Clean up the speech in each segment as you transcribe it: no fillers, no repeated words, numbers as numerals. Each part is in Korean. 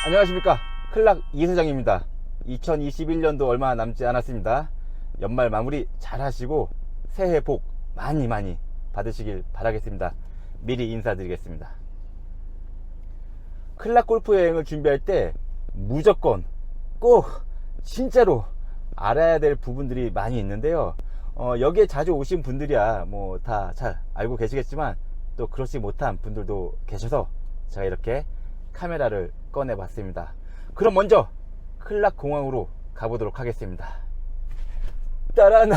안녕하십니까, 클락 이수장입니다. 2021년도 얼마 남지 않았습니다. 연말 마무리 잘 하시고 새해 복 많이 받으시길 바라겠습니다. 미리 인사드리겠습니다. 클락 골프 여행을 준비할 때 무조건 꼭 진짜로 알아야 될 부분들이 많이 있는데요. 여기에 자주 오신 분들이야 뭐 다 잘 알고 계시겠지만 또 그렇지 못한 분들도 계셔서 제가 이렇게 카메라를 꺼내 봤습니다. 그럼 먼저 클락 공항으로 가보도록 하겠습니다. 따라나.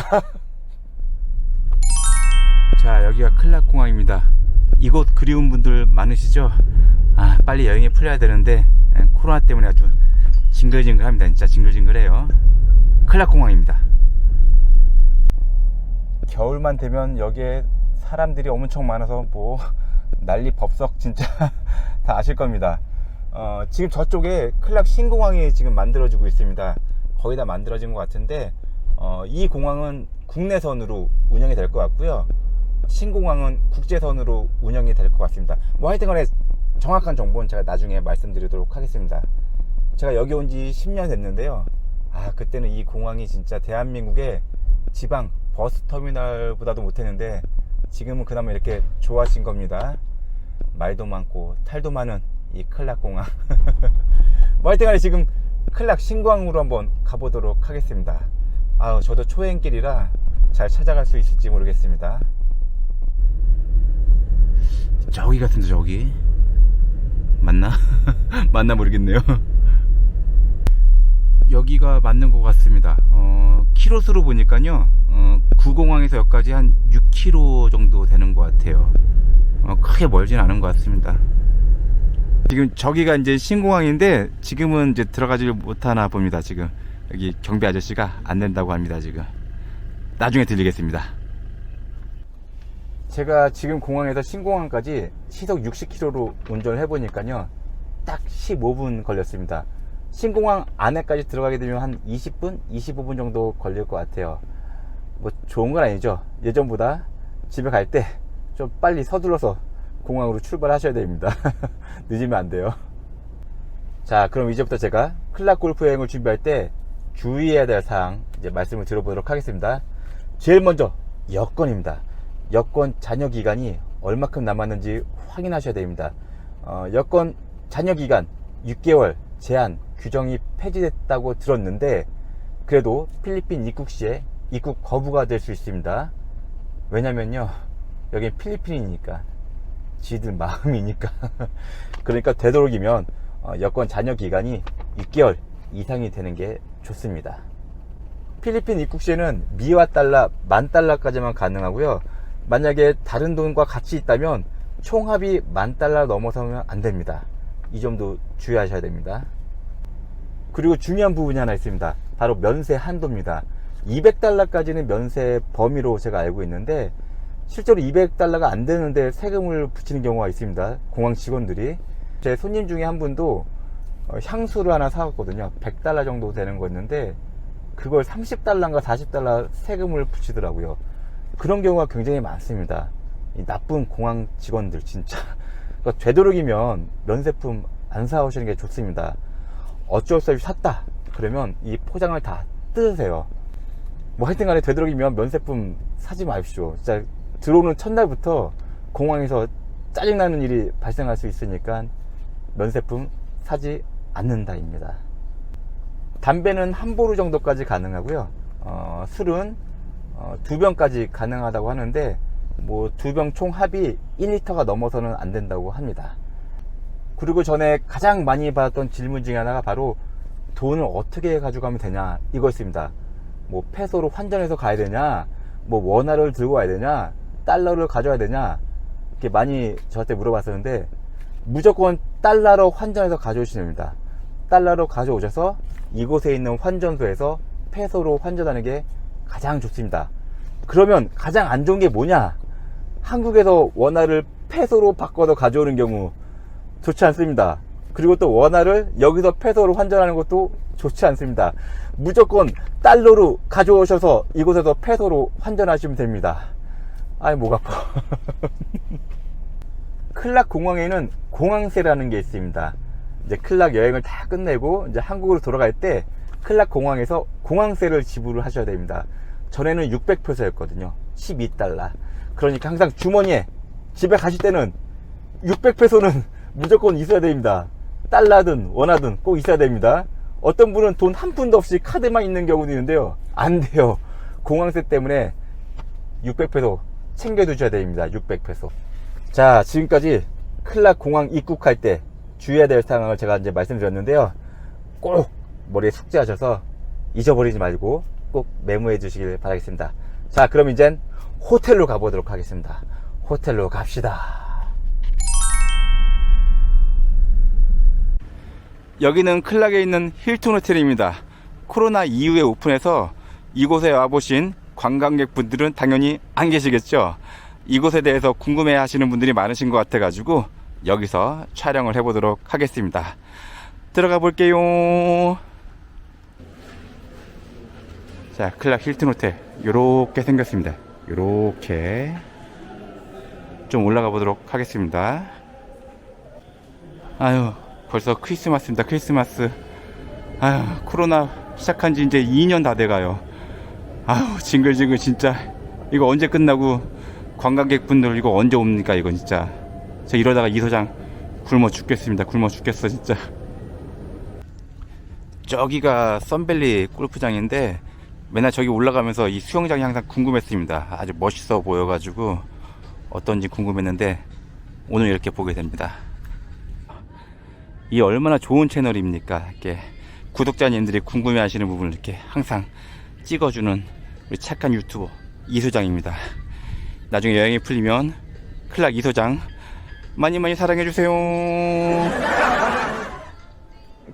자, 여기가 클락 공항입니다. 이곳 그리운 분들 많으시죠? 빨리 여행이 풀려야 되는데 코로나 때문에 아주 징글징글합니다. 진짜 징글징글해요. 클락 공항입니다. 겨울만 되면 여기에 사람들이 엄청 많아서 뭐 난리 법석 진짜 다 아실 겁니다. 지금 저쪽에 클락 신공항이 지금 만들어지고 있습니다. 거의 다 만들어진 것 같은데 이 공항은 국내선으로 운영이 될 것 같고요. 신공항은 국제선으로 운영이 될 것 같습니다. 뭐 하여튼 간에 정확한 정보는 제가 나중에 말씀드리도록 하겠습니다. 제가 여기 온 지 10년 됐는데요. 그때는 이 공항이 진짜 대한민국의 지방 버스터미널보다도 못했는데 지금은 그나마 이렇게 좋아진 겁니다. 말도 많고 탈도 많은 이 클락 공항. 뭐 하여튼 간에 지금 클락 신공항으로 한번 가보도록 하겠습니다. 저도 초행길이라 잘 찾아갈 수 있을지 모르겠습니다. 저기 같은데, 저기 맞나? 맞나 모르겠네요. 여기가 맞는 것 같습니다. 키로수로 보니까요, 구공항에서 여기까지 한 6km 정도 되는 것 같아요. 크게 멀진 않은 것 같습니다. 지금 저기가 이제 신공항인데 지금은 이제 들어가지 못하나 봅니다. 지금 여기 경비 아저씨가 안 된다고 합니다. 지금 나중에 들리겠습니다. 제가 지금 공항에서 신공항까지 시속 60km로 운전을 해보니까요, 딱 15분 걸렸습니다. 신공항 안에까지 들어가게 되면 한 20분, 25분 정도 걸릴 것 같아요. 뭐 좋은 건 아니죠. 예전보다 집에 갈 때 좀 빨리 서둘러서 공항으로 출발하셔야 됩니다. 늦으면 안 돼요. 자, 그럼 이제부터 제가 클락 골프 여행을 준비할 때 주의해야 될 사항 이제 말씀을 드려보도록 하겠습니다. 제일 먼저 여권입니다. 여권 잔여 기간이 얼마큼 남았는지 확인하셔야 됩니다. 여권 잔여 기간 6개월 제한 규정이 폐지됐다고 들었는데 그래도 필리핀 입국 시에 입국 거부가 될 수 있습니다. 왜냐면요, 여긴 필리핀이니까, 지들 마음이니까. 그러니까 되도록이면 여권 잔여 기간이 6개월 이상이 되는 게 좋습니다. 필리핀 입국 시에는 미화 달러, 만 달러까지만 가능하고요. 만약에 다른 돈과 같이 있다면 총합이 만 달러 넘어서면 안 됩니다. 이 점도 주의하셔야 됩니다. 그리고 중요한 부분이 하나 있습니다. 바로 면세 한도입니다. 200달러까지는 면세 범위로 제가 알고 있는데 실제로 200달러가 안 되는데 세금을 붙이는 경우가 있습니다. 공항 직원들이. 제 손님 중에 한 분도 향수를 하나 사왔거든요. 100달러 정도 되는 거였는데 그걸 30달러인가 40달러 세금을 붙이더라고요. 그런 경우가 굉장히 많습니다. 이 나쁜 공항 직원들 진짜. 그러니까 되도록이면 면세품 안 사오시는 게 좋습니다. 어쩔 수 없이 샀다 그러면 이 포장을 다 뜯으세요. 뭐 하여튼 간에 되도록이면 면세품 사지 마십시오. 진짜 들어오는 첫날부터 공항에서 짜증나는 일이 발생할 수 있으니까 면세품 사지 않는다입니다. 담배는 한 보루 정도까지 가능하고요. 술은 2병까지 가능하다고 하는데 뭐 2병 총 합이 1리터가 넘어서는 안 된다고 합니다. 그리고 전에 가장 많이 받았던 질문 중에 하나가 바로 돈을 어떻게 가져가면 되냐 이거였습니다. 뭐 페소로 환전해서 가야 되냐, 뭐 원화를 들고 가야 되냐, 달러를 가져야 되냐, 이렇게 많이 저한테 물어봤었는데 무조건 달러로 환전해서 가져오시면 됩니다. 달러로 가져오셔서 이곳에 있는 환전소에서 페소로 환전하는 게 가장 좋습니다. 그러면 가장 안 좋은 게 뭐냐? 한국에서 원화를 페소로 바꿔서 가져오는 경우 좋지 않습니다. 그리고 또 원화를 여기서 페소로 환전하는 것도 좋지 않습니다. 무조건 달러로 가져오셔서 이곳에서 페소로 환전하시면 됩니다. 목 아파. 클락 공항에는 공항세라는 게 있습니다. 이제 클락 여행을 다 끝내고 이제 한국으로 돌아갈 때 클락 공항에서 공항세를 지불을 하셔야 됩니다. 전에는 600페소였거든요. 12달러. 그러니까 항상 주머니에 집에 가실 때는 600페소는 무조건 있어야 됩니다. 달러든 원화든 꼭 있어야 됩니다. 어떤 분은 돈 한 푼도 없이 카드만 있는 경우도 있는데요. 안 돼요. 공항세 때문에 600페소 챙겨두셔야 됩니다. 600페소. 자, 지금까지 클락 공항 입국할 때 주의해야 될 상황을 제가 이제 말씀드렸는데요. 꼭 머리에 숙지하셔서 잊어버리지 말고 꼭 메모해 주시길 바라겠습니다. 자, 그럼 이젠 호텔로 가보도록 하겠습니다. 호텔로 갑시다. 여기는 클락에 있는 힐튼 호텔입니다. 코로나 이후에 오픈해서 이곳에 와보신 관광객분들은 당연히 안 계시겠죠. 이곳에 대해서 궁금해 하시는 분들이 많으신 것 같아 가지고 여기서 촬영을 해보도록 하겠습니다. 들어가 볼게요. 자, 클락 힐튼 호텔 요렇게 생겼습니다. 요렇게 좀 올라가 보도록 하겠습니다. 아유, 벌써 크리스마스입니다. 크리스마스. 아유, 코로나 시작한 지 이제 2년 다 돼가요. 아유, 징글징글 진짜. 이거 언제 끝나고 관광객분들 이거 언제 옵니까? 이거 진짜. 저 이러다가 이소장 굶어 죽겠습니다. 굶어 죽겠어 진짜. 저기가 썬밸리 골프장인데 맨날 저기 올라가면서 이 수영장이 항상 궁금했습니다. 아주 멋있어 보여가지고 어떤지 궁금했는데 오늘 이렇게 보게 됩니다. 이 얼마나 좋은 채널입니까? 이렇게 구독자님들이 궁금해 하시는 부분을 이렇게 항상 찍어주는 우리 착한 유튜버 이소장입니다. 나중에 여행이 풀리면 클락 이소장 많이 많이 사랑해주세요.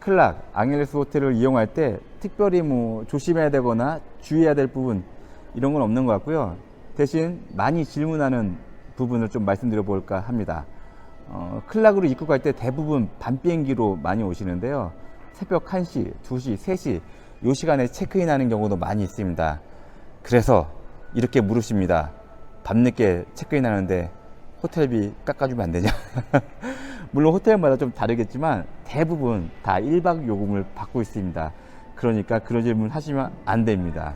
클락 앙헬레스 호텔을 이용할 때 특별히 뭐 조심해야 되거나 주의해야 될 부분 이런 건 없는 것 같고요. 대신 많이 질문하는 부분을 좀 말씀드려 볼까 합니다. 클락으로 입국할 때 대부분 밤 비행기로 많이 오시는데요. 새벽 1시, 2시, 3시 이 시간에 체크인 하는 경우도 많이 있습니다. 그래서 이렇게 물으십니다. 밤늦게 체크인 하는데 호텔비 깎아주면 안 되냐? 물론 호텔마다 좀 다르겠지만 대부분 다 1박 요금을 받고 있습니다. 그러니까 그런 질문 하시면 안 됩니다.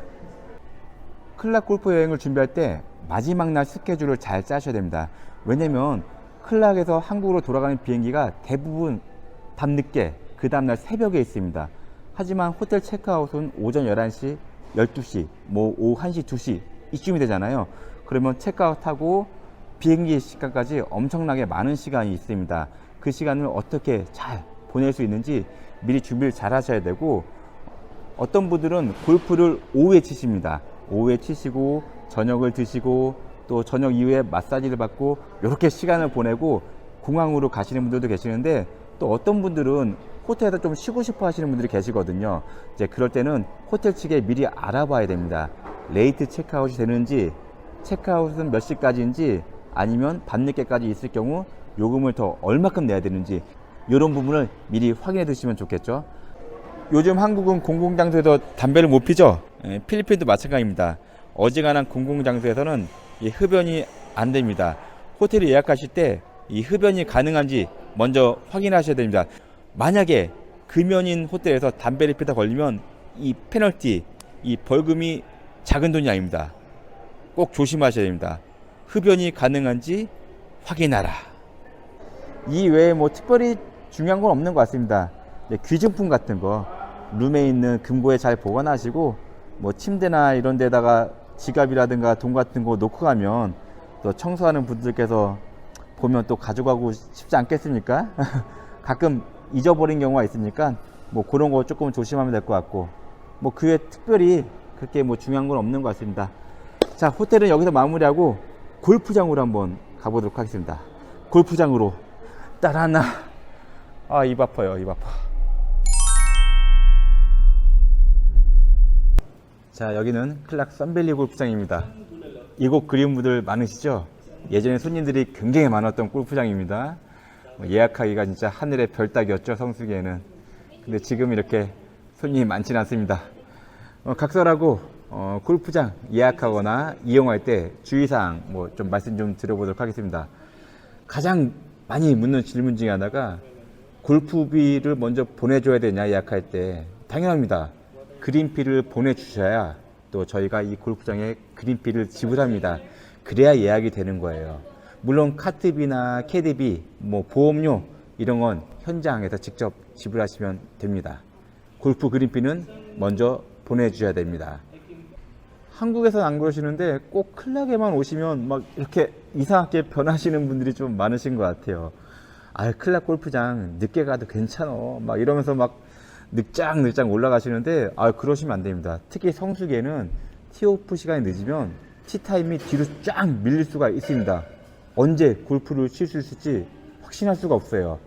클락 골프 여행을 준비할 때 마지막 날 스케줄을 잘 짜셔야 됩니다. 왜냐면 클락에서 한국으로 돌아가는 비행기가 대부분 밤늦게 그 다음날 새벽에 있습니다. 하지만 호텔 체크아웃은 오전 11시, 12시, 뭐 오후 1시, 2시 이쯤이 되잖아요. 그러면 체크아웃하고 비행기 시간까지 엄청나게 많은 시간이 있습니다. 그 시간을 어떻게 잘 보낼 수 있는지 미리 준비를 잘 하셔야 되고, 어떤 분들은 골프를 오후에 치십니다. 오후에 치시고 저녁을 드시고 또 저녁 이후에 마사지를 받고 이렇게 시간을 보내고 공항으로 가시는 분들도 계시는데, 또 어떤 분들은 호텔에서 좀 쉬고 싶어 하시는 분들이 계시거든요. 이제 그럴 때는 호텔 측에 미리 알아봐야 됩니다. 레이트 체크아웃이 되는지, 체크아웃은 몇 시까지인지, 아니면 밤늦게까지 있을 경우 요금을 더 얼마큼 내야 되는지 이런 부분을 미리 확인해 두시면 좋겠죠. 요즘 한국은 공공장소에서 담배를 못 피죠. 필리핀도 마찬가지입니다. 어지간한 공공장소에서는 이 흡연이 안 됩니다. 호텔을 예약하실 때 이 흡연이 가능한지 먼저 확인하셔야 됩니다. 만약에 금연인 호텔에서 담배를 피다 걸리면 이 페널티, 이 벌금이 작은 돈이 아닙니다. 꼭 조심하셔야 됩니다. 흡연이 가능한지 확인하라. 이 외에 뭐 특별히 중요한 건 없는 것 같습니다. 귀중품 같은 거 룸에 있는 금고에 잘 보관하시고, 뭐 침대나 이런 데다가 지갑이라든가 돈 같은 거 놓고 가면 또 청소하는 분들께서 보면 또 가져가고 싶지 않겠습니까? 가끔 잊어버린 경우가 있으니까 뭐 그런 거 조금 조심하면 될 것 같고, 뭐 그 외에 특별히 그렇게 뭐 중요한 건 없는 것 같습니다. 자, 호텔은 여기서 마무리하고 골프장으로 한번 가보도록 하겠습니다. 골프장으로 따라나. 아, 입 아파요, 입 아파. 자, 여기는 클락 썬밸리 골프장입니다. 이곳 그리운 분들 많으시죠? 예전에 손님들이 굉장히 많았던 골프장입니다. 예약하기가 진짜 하늘의 별 따기였죠, 성수기에는. 근데 지금 이렇게 손님이 많지는 않습니다. 각설하고 골프장 예약하거나 이용할 때 주의사항 뭐 좀 말씀 좀 드려보도록 하겠습니다. 가장 많이 묻는 질문 중에 하나가 골프비를 먼저 보내줘야 되냐 예약할 때? 당연합니다. 그린피를 보내주셔야 또 저희가 이 골프장에 그린피를 지불합니다. 그래야 예약이 되는 거예요. 물론 카트비나 캐디비, 뭐 보험료 이런 건 현장에서 직접 지불하시면 됩니다. 골프 그린피는 먼저 보내주셔야 됩니다. 한국에서는 안 그러시는데 꼭 클락에만 오시면 막 이렇게 이상하게 변하시는 분들이 좀 많으신 것 같아요. 아, 클락 골프장 늦게 가도 괜찮어 막 이러면서 막 늑장 올라가시는데, 아, 그러시면 안 됩니다. 특히 성수기에는 티오프 시간이 늦으면 티타임이 뒤로 쫙 밀릴 수가 있습니다. 언제 골프를 칠 수 있을지 확신할 수가 없어요.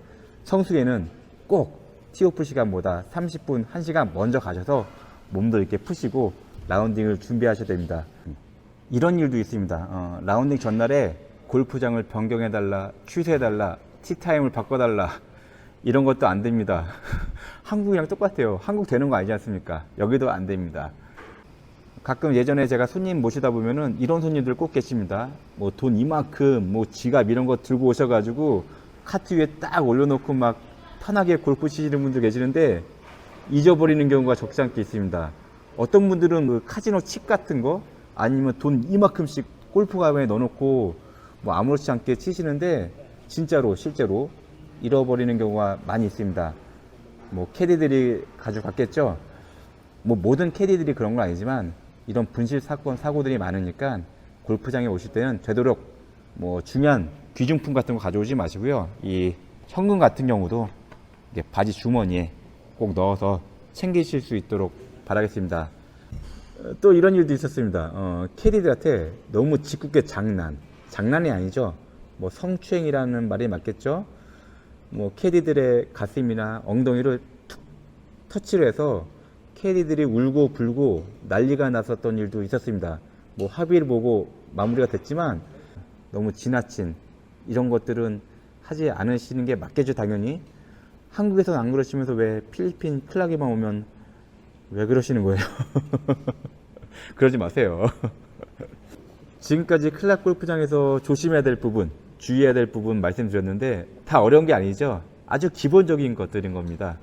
성수기에는 꼭 티오프 시간보다 30분, 1시간 먼저 가셔서 몸도 이렇게 푸시고 라운딩을 준비하셔야 됩니다. 이런 일도 있습니다. 라운딩 전날에 골프장을 변경해달라, 취소해달라, 티타임을 바꿔달라, 이런 것도 안 됩니다. 한국이랑 똑같아요. 한국 되는 거 아니지 않습니까? 여기도 안 됩니다. 가끔 예전에 제가 손님 모시다 보면은 이런 손님들 꼭 계십니다. 뭐 돈 이만큼, 뭐 지갑 이런 거 들고 오셔가지고 카트 위에 딱 올려놓고 막 편하게 골프 치시는 분들 계시는데 잊어버리는 경우가 적지 않게 있습니다. 어떤 분들은 그 카지노 칩 같은 거 아니면 돈 이만큼씩 골프 가방에 넣어놓고 뭐 아무렇지 않게 치시는데 진짜로 실제로 잃어버리는 경우가 많이 있습니다. 뭐 캐디들이 가져갔겠죠. 뭐 모든 캐디들이 그런 건 아니지만 이런 분실 사건 사고들이 많으니까 골프장에 오실 때는 되도록 뭐 중요한 귀중품 같은 거 가져오지 마시고요. 이 현금 같은 경우도 이렇게 바지 주머니에 꼭 넣어서 챙기실 수 있도록 바라겠습니다. 또 이런 일도 있었습니다. 캐디들한테 너무 짓궂게 장난이 아니죠. 뭐 성추행이라는 말이 맞겠죠. 뭐 캐디들의 가슴이나 엉덩이를 툭 터치를 해서 캐디들이 울고 불고 난리가 났었던 일도 있었습니다. 뭐 합의를 보고 마무리가 됐지만 너무 지나친 이런 것들은 하지 않으시는 게 맞겠죠. 당연히 한국에서는 안 그러시면서 왜 필리핀 클락에만 오면 왜 그러시는 거예요? 그러지 마세요. 지금까지 클락 골프장에서 조심해야 될 부분, 주의해야 될 부분 말씀드렸는데 다 어려운 게 아니죠. 아주 기본적인 것들인 겁니다.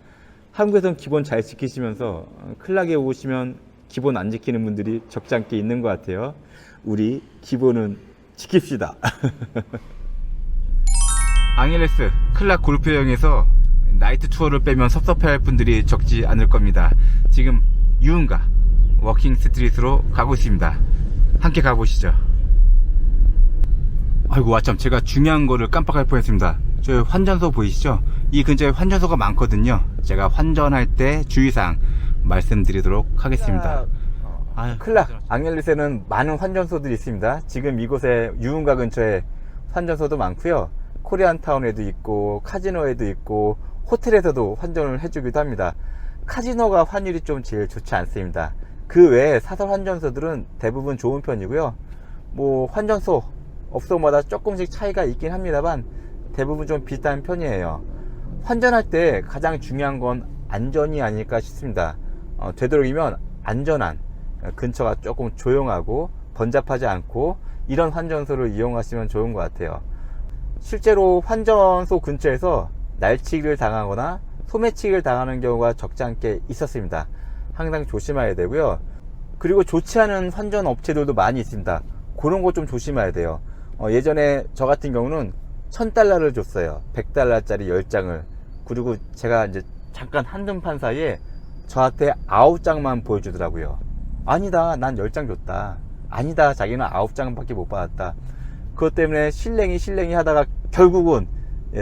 한국에선 기본 잘 지키시면서 클락에 오시면 기본 안 지키는 분들이 적지 않게 있는 것 같아요. 우리 기본은 지킵시다. 앙헬레스 클락 골프장에서 나이트 투어를 빼면 섭섭해할 분들이 적지 않을 겁니다. 지금 유흥가 워킹 스트리트로 가고 있습니다. 함께 가보시죠. 아이고 아참, 제가 중요한 거를 깜빡할 뻔했습니다. 저 환전소 보이시죠? 이 근처에 환전소가 많거든요. 제가 환전할 때 주의사항 말씀드리도록 하겠습니다. 클락 앙헬레스에는 많은 환전소들이 있습니다. 지금 이곳에 유흥가 근처에 환전소도 많고요. 코리안타운에도 있고 카지노에도 있고 호텔에서도 환전을 해주기도 합니다. 카지노가 환율이 좀 제일 좋지 않습니다. 그 외에 사설 환전소들은 대부분 좋은 편이고요. 뭐 환전소 업소마다 조금씩 차이가 있긴 합니다만 대부분 좀 비슷한 편이에요. 환전할 때 가장 중요한 건 안전이 아닐까 싶습니다. 되도록이면 안전한, 근처가 조금 조용하고 번잡하지 않고 이런 환전소를 이용하시면 좋은 것 같아요. 실제로 환전소 근처에서 날치기를 당하거나 소매치기를 당하는 경우가 적지 않게 있었습니다. 항상 조심해야 되고요. 그리고 좋지 않은 환전 업체들도 많이 있습니다. 그런 거 좀 조심해야 돼요. 예전에 저 같은 경우는 $1000를 줬어요. 100달러짜리 10장을. 그리고 제가 이제 잠깐 한눈판 사이에 저한테 9장만 보여주더라고요. 아니다, 난 10장 줬다. 아니다, 자기는 9장밖에 못 받았다. 그것 때문에 실랭이 하다가 결국은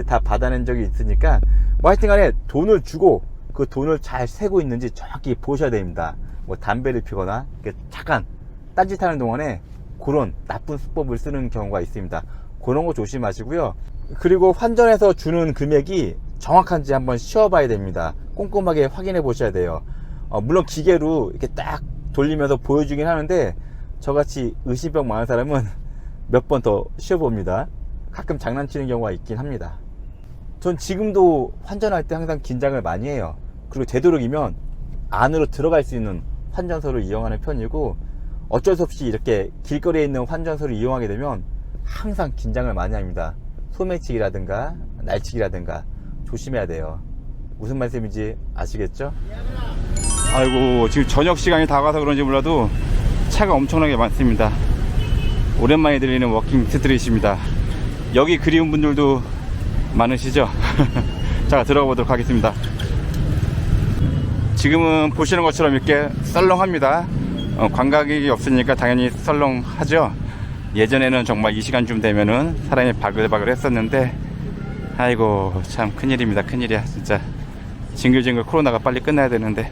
다 받아낸 적이 있으니까 뭐 하여튼 간에 돈을 주고 그 돈을 잘 세고 있는지 정확히 보셔야 됩니다. 뭐 담배를 피거나 잠깐 딴짓하는 동안에 그런 나쁜 수법을 쓰는 경우가 있습니다. 그런 거 조심하시고요. 그리고 환전해서 주는 금액이 정확한지 한번 씌워봐야 됩니다. 꼼꼼하게 확인해 보셔야 돼요. 물론 기계로 이렇게 딱 돌리면서 보여주긴 하는데 저같이 의심병 많은 사람은 몇 번 더 씌워봅니다. 가끔 장난치는 경우가 있긴 합니다. 전 지금도 환전할 때 항상 긴장을 많이 해요. 그리고 되도록이면 안으로 들어갈 수 있는 환전소를 이용하는 편이고 어쩔 수 없이 이렇게 길거리에 있는 환전소를 이용하게 되면 항상 긴장을 많이 합니다. 소매치기라든가 날치기라든가 조심해야 돼요. 무슨 말씀인지 아시겠죠? 아이고, 지금 저녁 시간이 다가서 그런지 몰라도 차가 엄청나게 많습니다. 오랜만에 들리는 워킹 스트릿입니다. 여기 그리운 분들도 많으시죠? 자, 들어가 보도록 하겠습니다. 지금은 보시는 것처럼 이렇게 썰렁합니다. 관광객이 없으니까 당연히 썰렁하죠. 예전에는 정말 이 시간쯤 되면은 사람이 바글바글 했었는데, 아이고 참 큰일입니다. 큰일이야 진짜. 징글징글 코로나가 빨리 끝나야 되는데.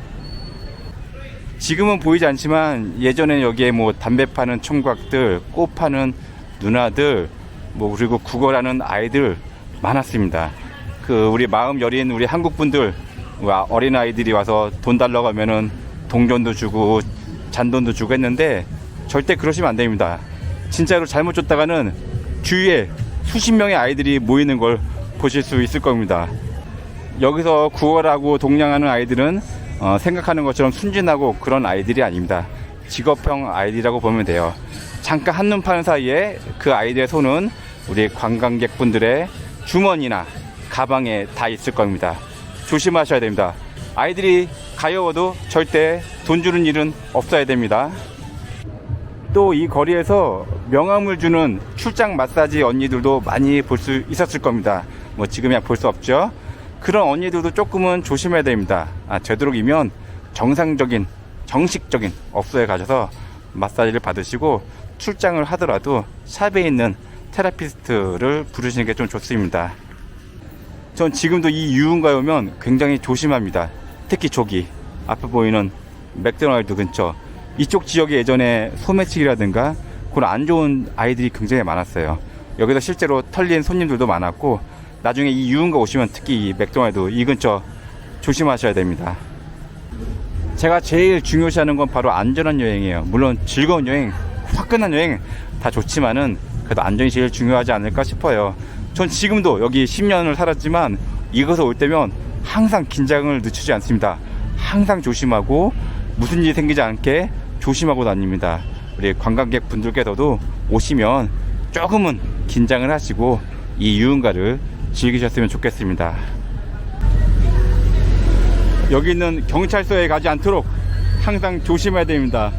지금은 보이지 않지만 예전에 여기에 뭐 담배 파는 총각들, 꽃 파는 누나들, 뭐 그리고 국어라는 아이들 많았습니다. 그 우리 마음 여린 우리 한국 분들, 어린 아이들이 와서 돈 달라고 하면은 동전도 주고 잔돈도 주고 했는데, 절대 그러시면 안 됩니다. 진짜로 잘못 줬다가는 주위에 수십 명의 아이들이 모이는 걸 보실 수 있을 겁니다. 여기서 구걸하고 동냥하는 아이들은 생각하는 것처럼 순진하고 그런 아이들이 아닙니다. 직업형 아이들이라고 보면 돼요. 잠깐 한눈 파는 사이에 그 아이들의 손은 우리 관광객분들의 주머니나 가방에 다 있을 겁니다. 조심하셔야 됩니다. 아이들이 가여워도 절대 돈 주는 일은 없어야 됩니다. 또 이 거리에서 명함을 주는 출장 마사지 언니들도 많이 볼 수 있었을 겁니다. 뭐 지금이야 볼 수 없죠. 그런 언니들도 조금은 조심해야 됩니다. 되도록이면 정상적인 정식적인 업소에 가셔서 마사지를 받으시고, 출장을 하더라도 샵에 있는 테라피스트를 부르시는 게 좀 좋습니다. 전 지금도 이 유흥가에 오면 굉장히 조심합니다. 특히 저기 앞에 보이는 맥도날드 근처, 이쪽 지역에 예전에 소매치기라든가 그런 안 좋은 아이들이 굉장히 많았어요. 여기서 실제로 털린 손님들도 많았고, 나중에 이 유흥가 오시면 특히 이 맥도날드 이 근처 조심하셔야 됩니다. 제가 제일 중요시하는 건 바로 안전한 여행이에요. 물론 즐거운 여행, 화끈한 여행 다 좋지만은 그래도 안전이 제일 중요하지 않을까 싶어요. 전 지금도 여기 10년을 살았지만 이곳에 올 때면 항상 긴장을 늦추지 않습니다. 항상 조심하고 무슨 일이 생기지 않게 조심하고 다닙니다. 우리 관광객 분들께서도 오시면 조금은 긴장을 하시고 이 유흥가를 즐기셨으면 좋겠습니다. 여기 있는 경찰서에 가지 않도록 항상 조심해야 됩니다.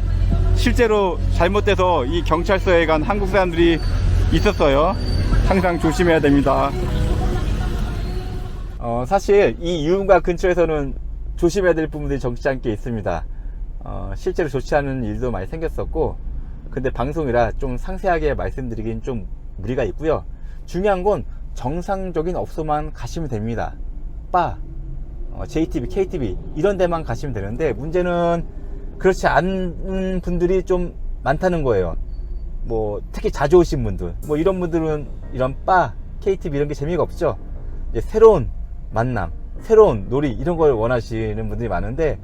실제로 잘못돼서 이 경찰서에 간 한국 사람들이 있었어요. 항상 조심해야 됩니다. 사실 이 유흥가 근처에서는 조심해야 될 부분들이 적지 않게 있습니다. 실제로 좋지 않은 일도 많이 생겼었고, 근데 방송이라 좀 상세하게 말씀드리긴 좀 무리가 있고요. 중요한 건 정상적인 업소만 가시면 됩니다. 바, JTB, KTV 이런 데만 가시면 되는데, 문제는 그렇지 않은 분들이 좀 많다는 거예요. 뭐 특히 자주 오신 분들, 뭐 이런 분들은 이런 바, KTV 이런 게 재미가 없죠. 이제 새로운 만남, 새로운 놀이 이런 걸 원하시는 분들이 많은데,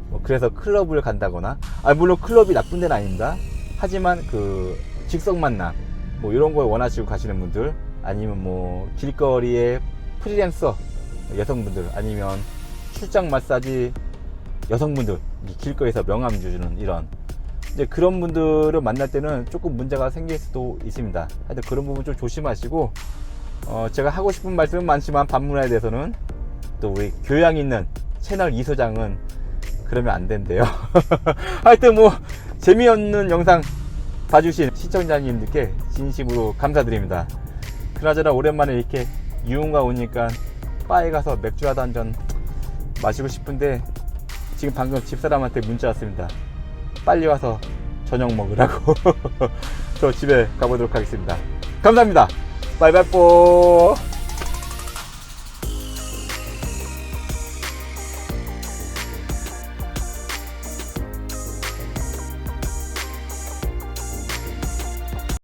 뭐 그래서 클럽을 간다거나, 물론 클럽이 나쁜 데는 아닙니다. 하지만 그 직성 만남 뭐 이런 걸 원하시고 가시는 분들, 아니면 뭐 길거리에 프리랜서 여성분들, 아니면 출장 마사지 여성분들, 길거리에서 명함 주는 이런, 이제 그런 분들을 만날 때는 조금 문제가 생길 수도 있습니다. 하여튼 그런 부분 좀 조심하시고, 제가 하고 싶은 말씀은 많지만 반문화에 대해서는 또 우리 교양 있는 채널 이소장은 그러면 안 된대요. 하여튼 뭐 재미없는 영상 봐주신 시청자님들께 진심으로 감사드립니다. 그나저나 오랜만에 이렇게 유흥가 오니까 바에 가서 맥주라도 한 잔 마시고 싶은데, 지금 방금 집사람한테 문자 왔습니다. 빨리 와서 저녁 먹으라고. 저 집에 가보도록 하겠습니다. 감사합니다. 바이바이 뽀.